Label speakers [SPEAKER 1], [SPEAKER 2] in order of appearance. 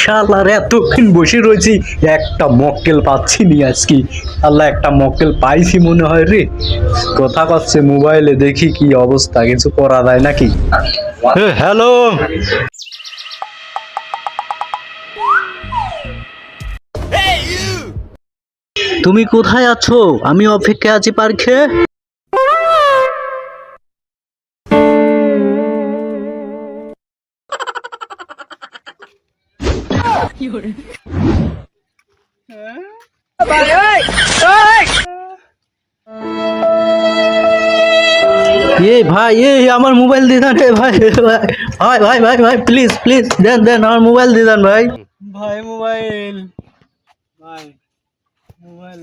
[SPEAKER 1] শালার এতক্ষণ বসে রয়েছি, একটা মক্কেল পাচ্ছি নি আজকে। আল্লাহ, একটা মক্কেল পাইছি মনে হয় রে। কথা পাচ্ছে মোবাইলে, দেখি কি অবস্থা, কিছু করা যায় নাকি। হ্যালো, তুমি কোথায় আছো? আমি অপেক্ষায় আছি পার্কে। ভাই, আমার মোবাইল দিয়ে দেন রে ভাই। ভাই ভাই ভাই ভাই, প্লিজ প্লিজ দেন দেন, আমার মোবাইল দিয়ে দেন ভাই। ভাই মোবাইল, ভাই মোবাইল।